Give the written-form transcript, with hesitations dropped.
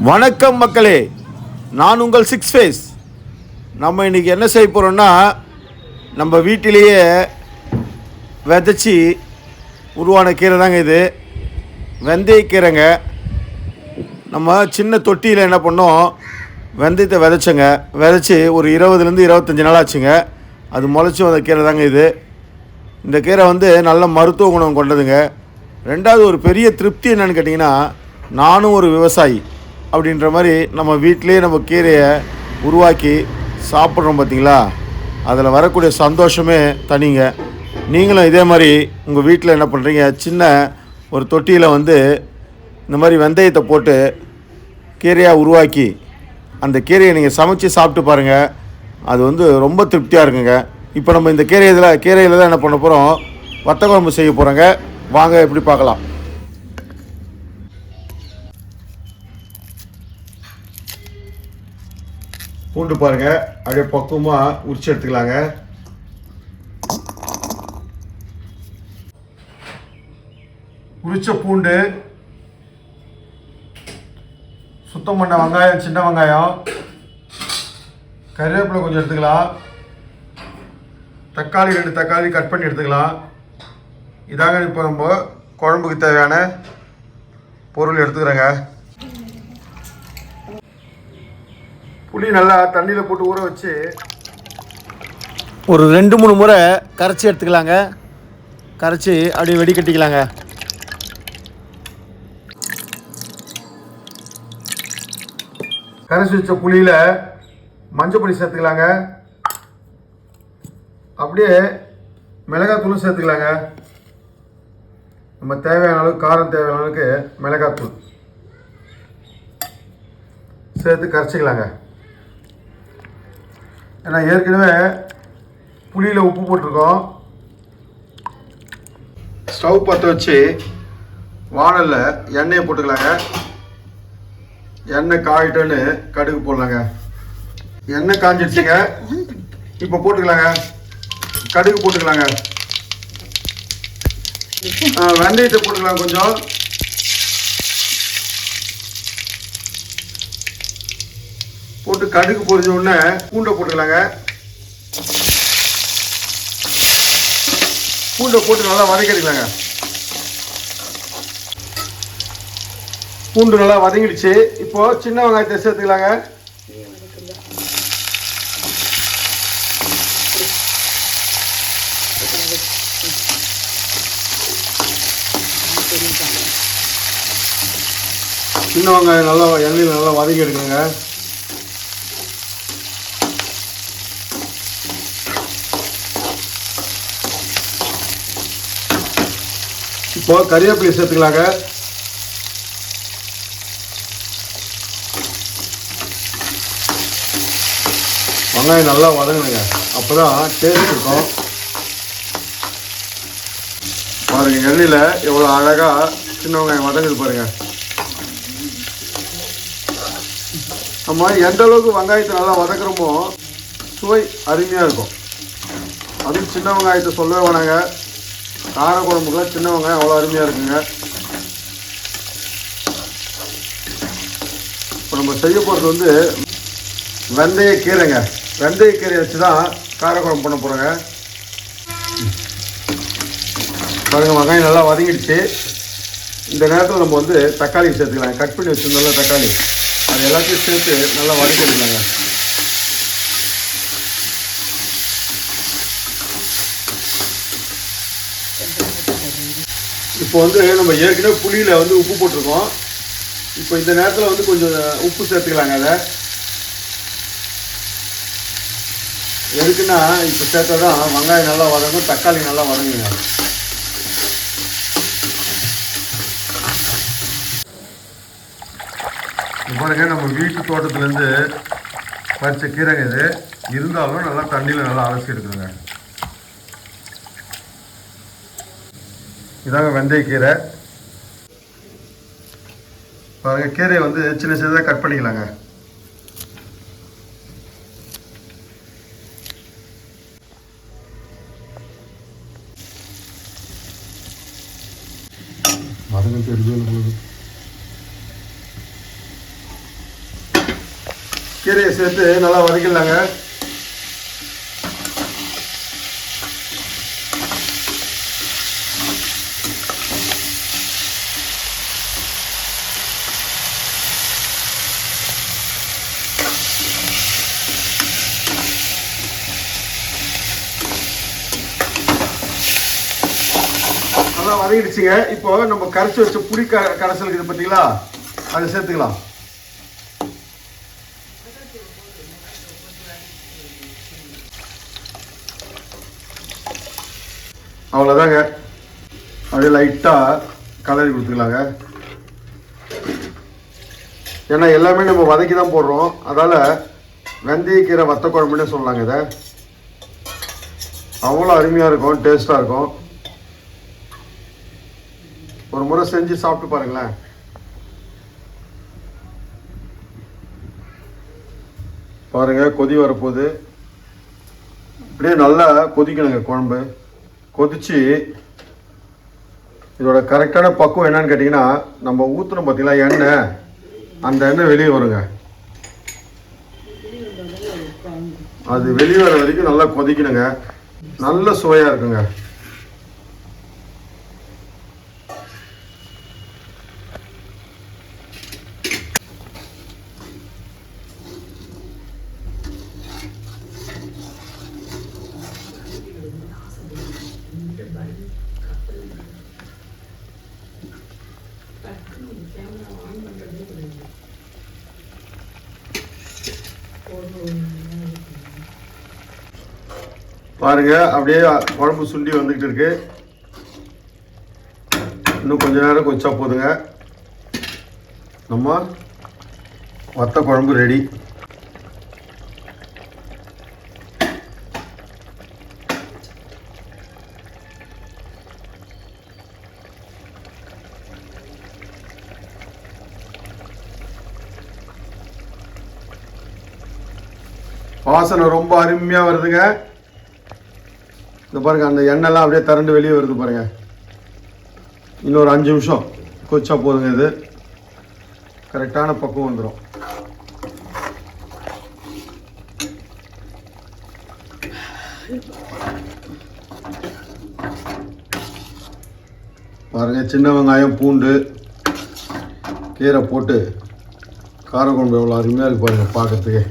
வணக்கம் மக்களே, நான் உங்கள் சிக்ஸ் ஃபேஸ். நம்ம இன்றைக்கி என்ன செய்ய போகிறோன்னா, நம்ம வீட்டிலேயே விதைச்சி உருவான கீரை தாங்க இது. வெந்தயக்கீரைங்க. நம்ம சின்ன தொட்டியில் என்ன பண்ணோம், வெந்தயத்தை விதைச்சி ஒரு 20லேருந்து 25 நாள் ஆச்சுங்க. அது முளைச்சி வந்த கீரை தாங்க இது. இந்த கீரை நல்ல மருத்துவ குணம் கொண்டதுங்க. ரெண்டாவது ஒரு பெரிய திருப்தி என்னென்னு கேட்டிங்கன்னா, நானும் ஒரு விவசாயி அப்படின்ற மாதிரி நம்ம வீட்டிலே நம்ம கீரையை உருவாக்கி சாப்பிட்றோம் பார்த்திங்களா, அதில் வரக்கூடிய சந்தோஷமே தனிங்க. நீங்களும் இதே மாதிரி உங்கள் வீட்டில் என்ன பண்ணுறீங்க, சின்ன ஒரு தொட்டியில் இந்த மாதிரி வெந்தயத்தை போட்டு கீரையாக உருவாக்கி அந்த கீரையை நீங்கள் சமைச்சு சாப்பிட்டு பாருங்கள். அது ரொம்ப திருப்தியாக இருக்குங்க. இப்போ நம்ம இந்த கீரையில் தான் என்ன பண்ண போகிறோம், வத்த குழம்பு செய்ய போகிறோங்க. வாங்க எப்படி பார்க்கலாம். பூண்டு பாருங்கள், அப்படியே பக்குவமாக உரிச்சு எடுத்துக்கலாங்க. உரிச்ச பூண்டு, சுத்தம் பண்ண வெங்காயம், சின்ன வெங்காயம், கருவேப்பிலை கொஞ்சம் எடுத்துக்கலாம். தக்காளி 2 தக்காளி கட் பண்ணி எடுத்துக்கலாம். இதாங்க இப்போ நம்ம குழம்புக்கு தேவையான பொருள் எடுத்துக்கிறேங்க. புளி நல்லா தண்ணியில் போட்டு ஊற வச்சு ஒரு 2-3 முறை கரைச்சி எடுத்துக்கலாங்க. கரைச்சி அப்படியே வெடிக்கட்டிக்கலாங்க. கரைச்சி வச்ச புளியில் மஞ்சள் பொடி சேர்த்துக்கலாங்க. அப்படியே மிளகாத்தூளும் சேர்த்துக்கலாங்க. நம்ம தேவையான அளவுக்கு, காரம் தேவையான அளவுக்கு மிளகாத்தூள் சேர்த்து கரைச்சிக்கலாங்க. ஏன்னா ஏற்கனவே புளியில் உப்பு போட்டிருக்கோம். ஸ்டவ் பற்ற வச்சு வானலில் எண்ணெயை போட்டுக்கலாங்க. எண்ணெய் காயிட்டோன்னு கடுகு போடலாங்க. எண்ணெய் காஞ்சிடுச்சுங்க. இப்போ போட்டுக்கலாங்க, கடுகு போட்டுக்கலாங்க. வெந்தயத்தை போட்டுக்கலாம் கொஞ்சம். போட்டு கடுகு பொரிஞ்ச உடனே பூண்டை போட்டுக்கலாங்க. பூண்டை போட்டு நல்லா வதக்கிடுக்கலாங்க. பூண்டு நல்லா வதங்கிடுச்சு. இப்போ சின்ன வெங்காயத்தை சேர்த்துக்கலாங்க. சின்ன வெங்காயம் நல்லா எண்ணெயில் நல்லா வதக்கி எடுக்கணுங்க. இப்போ கறிவேப்பிலை சேர்த்துக்கலாங்க. வெங்காயம் நல்லா வதங்கணுங்க, அப்போ தான் டேஸ்ட் இருக்கும். பாருங்கள், எண்ணெயில் எவ்வளோ அழகாக சின்ன வெங்காயம் வதங்குது பாருங்கள். நம்ம எந்த அளவுக்கு வெங்காயத்தை நல்லா வதக்குறோமோ சுவை அருமையாக இருக்கும். அதுவும் சின்ன வெங்காயத்தை சொல்லவே வேணாங்க. கார குழம்புக்குலாம் சின்ன வெங்காயம் அவ்வளோ அருமையாக இருக்குங்க. இப்போ நம்ம செய்ய போகிறது வெந்தயக்கீரைங்க. வெந்தயக்கீரையை வச்சு தான் காரக்குழம்பு பண்ண போகிறோங்க. பாருங்கள், வெங்காயம் நல்லா வதங்கிடுச்சு. இந்த நேரத்தில் நம்ம தக்காளி சேர்த்துக்கலாம். கட் பண்ணி வச்சுருந்தோம்ல தக்காளி, அது எல்லாத்தையும் சேர்த்து நல்லா வதக்கி எடுக்கலாங்க. இப்போ நம்ம ஏற்கனவே புளியில் உப்பு போட்டிருக்கோம். இப்போ இந்த நேரத்தில் கொஞ்சம் உப்பு சேர்த்துக்கலாங்க. அதை எதுக்குன்னா, இப்போ சேர்த்தா தான் வெங்காயம் நல்லா வதங்கும், தக்காளி நல்லா வதங்குங்க. பாருங்க, நம்ம வீட்டு தோட்டத்துலேருந்து பறிச்ச கீரைங்க இது. இருந்தாலும் நல்லா தண்ணியில் நல்லா அலசி எடுக்குங்க. இதாங்க வெந்தயக்கீரை. பாருங்கள், கீரையை சின்ன சின்னதாக கட் பண்ணிக்கலாங்க. மதங்க தெரிஞ்சு கீரையை சேர்த்து நல்லா வதக்கிடலாங்க. நல்லா வதக்கிடுச்சுங்க. இப்போ நம்ம கரைச்சி வச்ச புளி கரைசல் இருக்குது பார்த்தீங்களா, அதை சேர்த்துக்கலாம். அவ்வளோதாங்க. அப்படியே லைட்டாக கலரி கொடுத்துக்கலாங்க. ஏன்னா எல்லாமே நம்ம வதக்கி தான் போடுறோம், அதால் வெந்தயக்கீரை வத்த குழம்புன்னு சொல்லலாங்க. இதை அவ்வளோ அருமையாக இருக்கும், டேஸ்ட்டாக இருக்கும். ஒரு முறை செஞ்சு சாப்பிட்டு பாருங்களேன். பாருங்க, கொதி வரப்போகுது. அப்படியே நல்லா கொதிக்கணுங்க குழம்பு. கொதிச்சு இதோட கரெக்டான பக்குவம் என்னன்னு கேட்டிங்கன்னா, நம்ம ஊற்றுறோம் பார்த்தீங்களா எண்ணெய், அந்த எண்ணெய் வெளியே வருங்க. அது வெளியே வர வரைக்கும் நல்லா கொதிக்கணுங்க. நல்ல சுவையாக இருக்குங்க. பாருங்க, அப்படியே குழம்பு சுண்டி வந்துக்கிட்டு இருக்கு. இன்னும் கொஞ்ச நேரம் கொதிச்சா போதுங்க, நம்ம வத்த குழம்பு ரெடி. வாசனை ரொம்ப அருமையாக வருதுங்க. இந்த பாருங்க, அந்த எண்ணெய்லாம் அப்படியே திரண்டு வெளியே வருது பாருங்க. இன்னொரு 5 நிமிஷம் கொதிச்சா போதுங்க. இது கரெக்டான பக்குவம் வந்துடும். பாருங்க, சின்ன வெங்காயம் பூண்டு கீரை போட்டு காரக்குழம்பு எவ்வளோ அருமையாக இருக்கு பாருங்க பார்க்கறதுக்கு.